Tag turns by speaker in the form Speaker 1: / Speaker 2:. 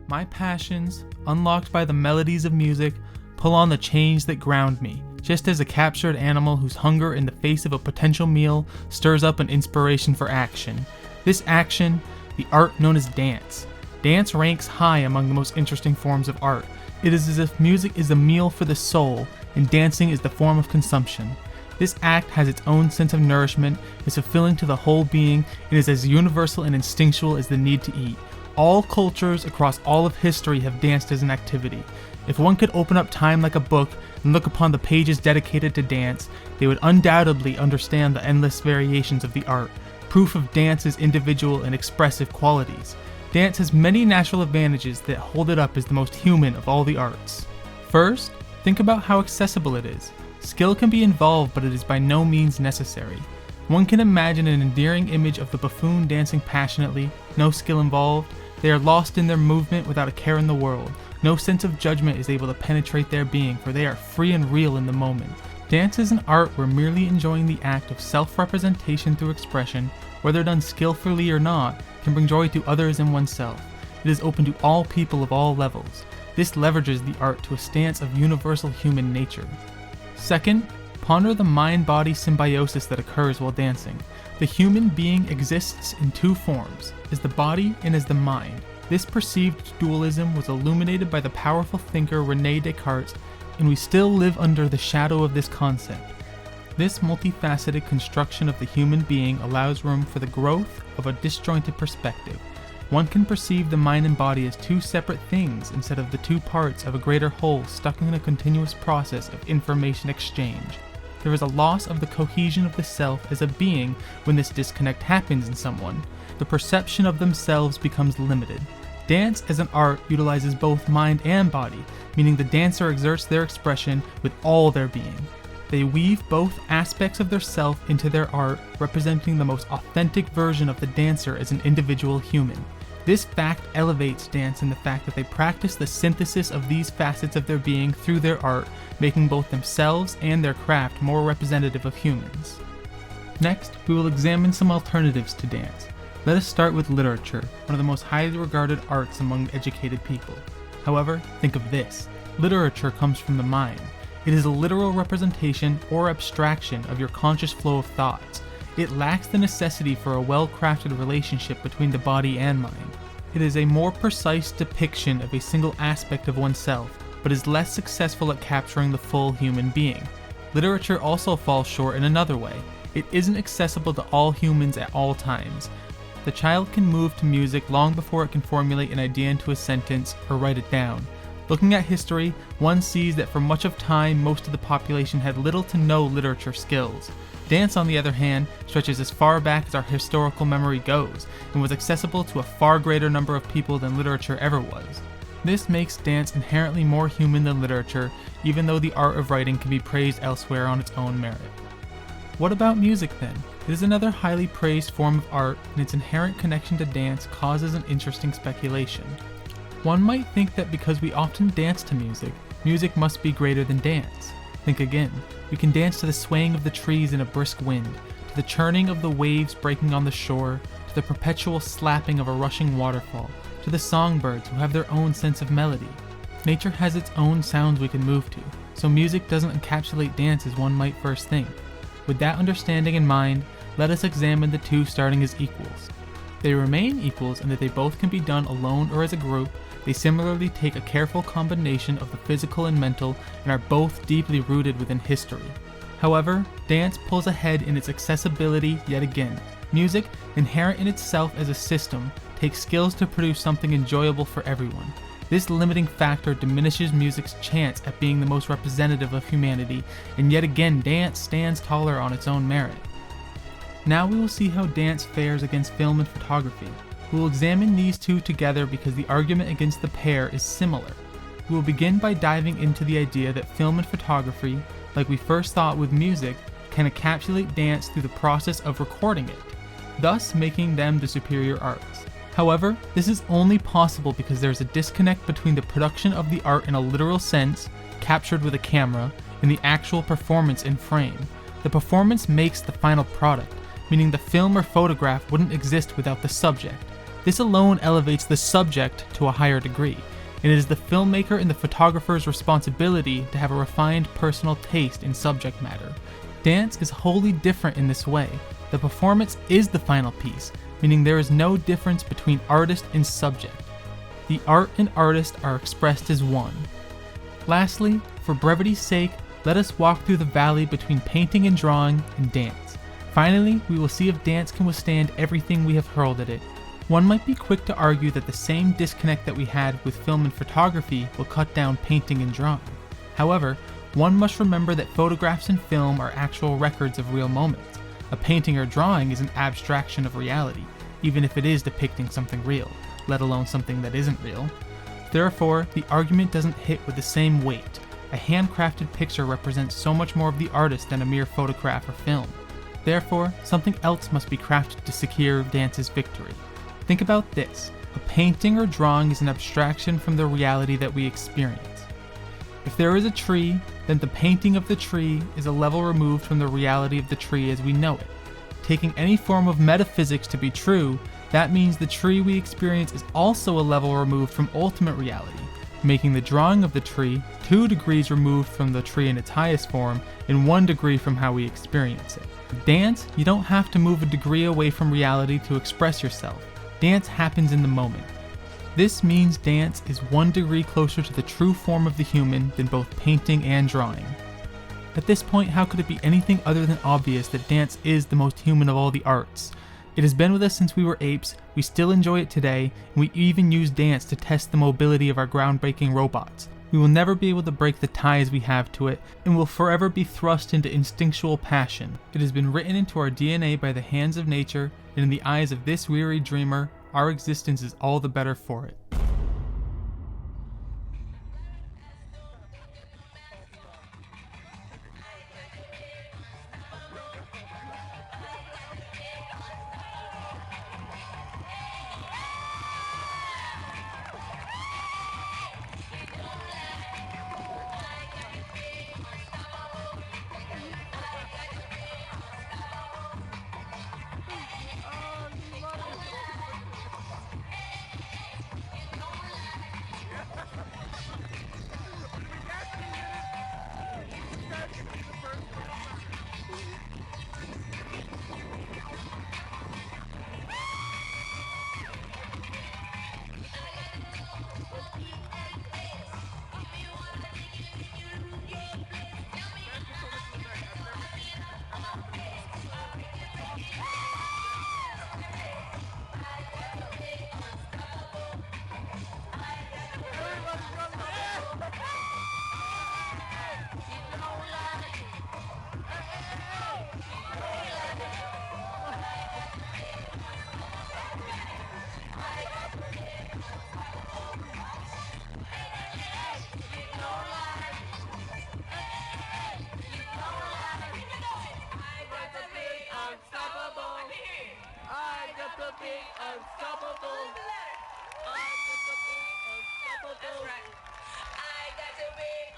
Speaker 1: My passions, unlocked by the melodies of music, pull on the chains that ground me, just as a captured animal whose hunger in the face of a potential meal stirs up an inspiration for action. This action, the art known as dance. Dance ranks high among the most interesting forms of art. It is as if music is a meal for the soul, and dancing is the form of consumption. This act has its own sense of nourishment, is fulfilling to the whole being, and is as universal and instinctual as the need to eat. All cultures across all of history have danced as an activity. If one could open up time like a book and look upon the pages dedicated to dance, they would undoubtedly understand the endless variations of the art, proof of dance's individual and expressive qualities. Dance has many natural advantages that hold it up as the most human of all the arts. First, think about how accessible it is. Skill can be involved, but it is by no means necessary. One can imagine an endearing image of the buffoon dancing passionately, no skill involved. They are lost in their movement without a care in the world. No sense of judgment is able to penetrate their being, for they are free and real in the moment. Dance is an art where merely enjoying the act of self-representation through expression, whether done skillfully or not, can bring joy to others and oneself. It is open to all people of all levels. This leverages the art to a stance of universal human nature. Second, ponder the mind-body symbiosis that occurs while dancing. The human being exists in two forms, as the body and as the mind. This perceived dualism was illuminated by the powerful thinker René Descartes, and we still live under the shadow of this concept. This multifaceted construction of the human being allows room for the growth of a disjointed perspective. One can perceive the mind and body as two separate things instead of the two parts of a greater whole stuck in a continuous process of information exchange. There is a loss of the cohesion of the self as a being when this disconnect happens in someone. The perception of themselves becomes limited. Dance as an art utilizes both mind and body, meaning the dancer exerts their expression with all their being. They weave both aspects of their self into their art, representing the most authentic version of the dancer as an individual human. This fact elevates dance in the fact that they practice the synthesis of these facets of their being through their art, making both themselves and their craft more representative of humans. Next, we will examine some alternatives to dance. Let us start with literature, one of the most highly regarded arts among educated people. However, think of this. Literature comes from the mind. It is a literal representation or abstraction of your conscious flow of thoughts. It lacks the necessity for a well-crafted relationship between the body and mind. It is a more precise depiction of a single aspect of oneself, but is less successful at capturing the full human being. Literature also falls short in another way. It isn't accessible to all humans at all times. The child can move to music long before it can formulate an idea into a sentence or write it down. Looking at history, one sees that for much of time, most of the population had little to no literature skills. Dance, on the other hand, stretches as far back as our historical memory goes, and was accessible to a far greater number of people than literature ever was. This makes dance inherently more human than literature, even though the art of writing can be praised elsewhere on its own merit. What about music then? It is another highly praised form of art, and its inherent connection to dance causes an interesting speculation. One might think that because we often dance to music, music must be greater than dance. Think again. We can dance to the swaying of the trees in a brisk wind, to the churning of the waves breaking on the shore, to the perpetual slapping of a rushing waterfall, to the songbirds who have their own sense of melody. Nature has its own sounds we can move to, so music doesn't encapsulate dance as one might first think. With that understanding in mind, let us examine the two starting as equals. They remain equals in that they both can be done alone or as a group. They similarly take a careful combination of the physical and mental and are both deeply rooted within history. However, dance pulls ahead in its accessibility yet again. Music, inherent in itself as a system, takes skills to produce something enjoyable for everyone. This limiting factor diminishes music's chance at being the most representative of humanity, and yet again dance stands taller on its own merit. Now we will see how dance fares against film and photography. We will examine these two together because the argument against the pair is similar. We will begin by diving into the idea that film and photography, like we first thought with music, can encapsulate dance through the process of recording it, thus making them the superior arts. However, this is only possible because there is a disconnect between the production of the art in a literal sense, captured with a camera, and the actual performance in frame. The performance makes the final product, meaning the film or photograph wouldn't exist without the subject. This alone elevates the subject to a higher degree, and it is the filmmaker and the photographer's responsibility to have a refined personal taste in subject matter. Dance is wholly different in this way. The performance is the final piece, meaning there is no difference between artist and subject. The art and artist are expressed as one. Lastly, for brevity's sake, let us walk through the valley between painting and drawing and dance. Finally, we will see if dance can withstand everything we have hurled at it. One might be quick to argue that the same disconnect that we had with film and photography will cut down painting and drawing. However, one must remember that photographs and film are actual records of real moments. A painting or drawing is an abstraction of reality, even if it is depicting something real, let alone something that isn't real. Therefore, the argument doesn't hit with the same weight. A handcrafted picture represents so much more of the artist than a mere photograph or film. Therefore, something else must be crafted to secure dance's victory. Think about this. A painting or drawing is an abstraction from the reality that we experience. If there is a tree, then the painting of the tree is a level removed from the reality of the tree as we know it. Taking any form of metaphysics to be true, that means the tree we experience is also a level removed from ultimate reality, making the drawing of the tree 2 degrees removed from the tree in its highest form and 1 degree from how we experience it. With dance, you don't have to move a degree away from reality to express yourself. Dance happens in the moment. This means dance is 1 degree closer to the true form of the human than both painting and drawing. At this point, how could it be anything other than obvious that dance is the most human of all the arts? It has been with us since we were apes, we still enjoy it today, and we even use dance to test the mobility of our groundbreaking robots. We will never be able to break the ties we have to it, and will forever be thrust into instinctual passion. It has been written into our DNA by the hands of nature, and in the eyes of this weary dreamer, our existence is all the better for it.
Speaker 2: Unstoppable. I got to be unstoppable. That's right. I got to be